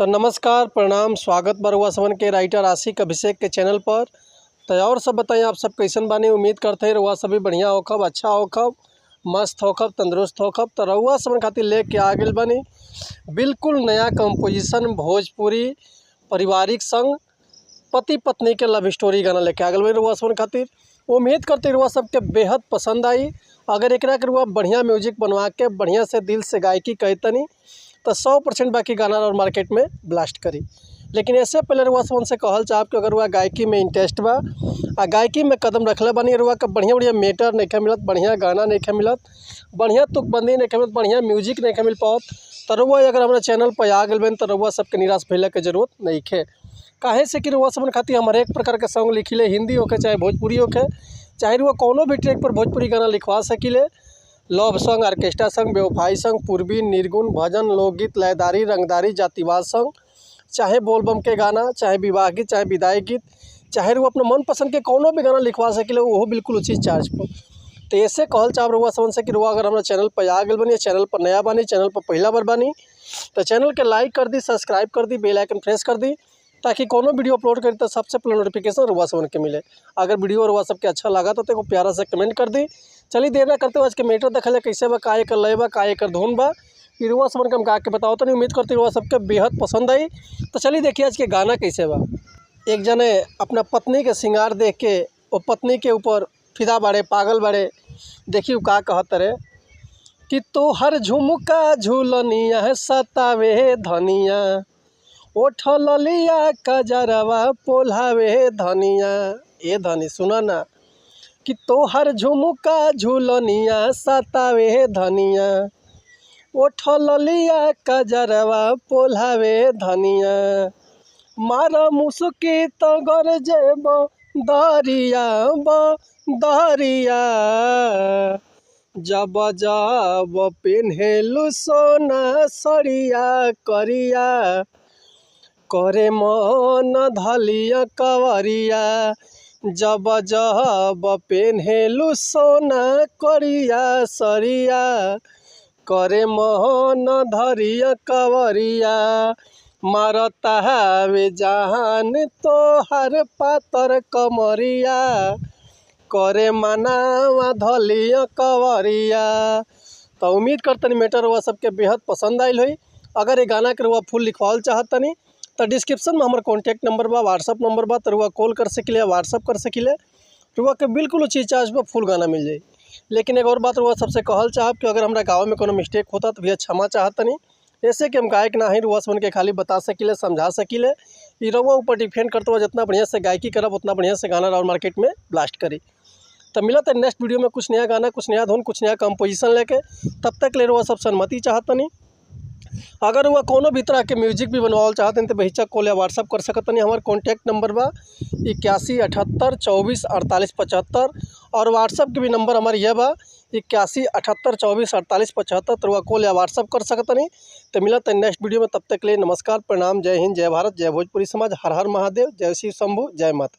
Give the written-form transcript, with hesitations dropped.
तो नमस्कार प्रणाम स्वागत बा रउआ सबन के राइटर आशिक अभिषेक के चैनल पर। तो और सब बताएं आप सब कैसन बानी। उम्मीद करते हैं रउआ सभी बढ़िया होखब, अच्छा होखब, मस्त होखब, तंदुरुस्त होखब। तो रउआ सबन खातिर लेके आ गइल बानी बिल्कुल नया कंपोजिशन भोजपुरी पारिवारिक संग पति पत्नी के लव स्टोरी गाना लेके आ गइल बानी रउआ सबन खातिर। उम्मीद करते रउआ सबके बेहद पसंद आई। अगर एकरा के रउआ बढ़िया म्यूजिक बनवा के बढ़िया से दिल से गायकी कहतनी तो 100% बाकी गाना और मार्केट में ब्लास्ट करी। लेकिन ऐसे पहले रउआ सबन से कहल चाहब कि अगर रउआ गायकी में इंटरेस्ट बा आ गायकी में कदम रखले बानी, रउआ के बढ़िया बढ़िया मेटर नहीं मिलत, बढ़िया गाना नहीं मिलत, बढ़िया तुकबंदी नहीं मिलत, बढ़िया म्यूजिक नहीं मिल पावत, तो रउआ अगर हमारे चैनल पर आ गए बन तो रउआ सबके निराश भइले के जरूरत नहीं है। काहे से कि रउआ सबन खातिर हम हर एक प्रकार के सॉन्ग लिखिले, हिंदी होके चाहे भोजपुरी होके, चाहे रउआ कोनो भी ट्रैक पर भोजपुरी गाना लिखवा सकिले। लव सॉन्ग, ऑर्केस्ट्रा सॉन्ग, बेवफाई सॉन्ग, पूर्वी, निर्गुण, भजन, लोकगीत, लयदारी, रंगदारी, जातिवाद सॉन्ग, चाहे बोलबम के गाना, चाहे विवाह गीत, चाहे विदाई गीत, चाहे रउआ अपने मनपसंद के कोनो भी गाना लिखवा सकिले, वो बिल्कुल उचित चार्ज पर। तो ऐसे कहल चाहब रउआ सबन से कि रउआ अगर हमारे चैनल पर आ गए बनी, चैनल पर नया बानी, चैनल पर पहला बार बानी, तो चैनल के लाइक कर दी, सब्सक्राइब कर दी, बेल आइकन प्रेस कर दी, ताकि कोनो वीडियो अपलोड करी तो सबसे पहले नोटिफिकेशन रउआ सबन के मिले। अगर वीडियो रउआ सबके अच्छा लगा तो एगो प्यारा से कमेंट कर दी। चलिए देर ना करते हुए आज के मेटर देखल जाए कैसे बा, का एकर लय बा, का एकर धुन बा, रउआ सबन के हम गा के बताओ। तो नहीं उम्मीद करती रउआ सबके बेहद पसंद आई। तो चलिए देखिए आज के गाना कैसे बा। एक जने अपना पत्नी के श्रृंगार देख के वो पत्नी के ऊपर फिदा बाड़े, पागल बाड़े। देखिए का कहत रे कि तोहर झुमका झूलनिया है सतावे धनिया, ओठ ललिया कजरवा पोल्हावे धनिया। ए धनी सुना ना कि तोहर झुमका झूलनिया सतावे धनिया, ओठ ललिया कजरवा पोल्हावे धनिया। मारा मुसुकी तो गरजेब दरिया दरिया, जब जब पेन्हेलु सोना सड़िया करिया, करे मन धलिया कवरिया। जब जब पेन्हेलु सोना करिया सरिया, करे मन धरिया कवरिया। मारता हवे जहान तोहर पातर कमरिया, करे मनावा धलिया कवरिया। तो उम्मीद करतनी मेटर रउआ सबके बेहद पसंद आइल होई। अगर ये गाना के रउआ फुल लिखवाल चाहतनी तो डिस्क्रिप्शन में हमारा कॉन्टैक्ट नंबर बा, व्हाट्सअप नंबर बा, तो रउआ कॉल कर सकिले, व्हाट्सअप कर सकिले। रउआ के बिल्कुल उचित चार्ज पर फुल गाना मिल जाई। लेकिन एक और बात रउआ सबसे कहल चाहब कि अगर हमारा गाँव में कोनो मिस्टेक होता तो भैया क्षमा चाहतनी। ऐसे कि हम गायक ना ही रउआ सबन के खाली बता सकिले, समझा सकिले। ये रउआ ऊपर डिपेंड करते हुआ जितना बढ़िया से गायकी करब उतना बढ़िया से गाना और मार्केट में ब्लास्ट करी। तो मिला था नेक्स्ट वीडियो में कुछ नया गाना, कुछ नया धुन, कुछ नया कंपोजिशन लेके। तब तक ले रउआ सब सहमति चाहतनी। अगर वह कोनो भी तरह के म्यूजिक भी बनवाल चाहते हैं तो बेहिचक कॉल या व्हाट्सअप कर सकतनी। हमारे कॉन्टैक्ट नंबर बा 81 78 24 48 75, और व्हाट्सअप के भी नंबर हमारे यह बा 81 78 24 48 75। तो वह कॉल या व्हाट्सअप कर सकतनी। तो मिला था नेक्स्ट वीडियो में। तब तक ले नमस्कार प्रणाम, जय हिंद, जय भारत, जय भोजपुरी समाज, हर हर महादेव, जय शिव शंभू, जय माता।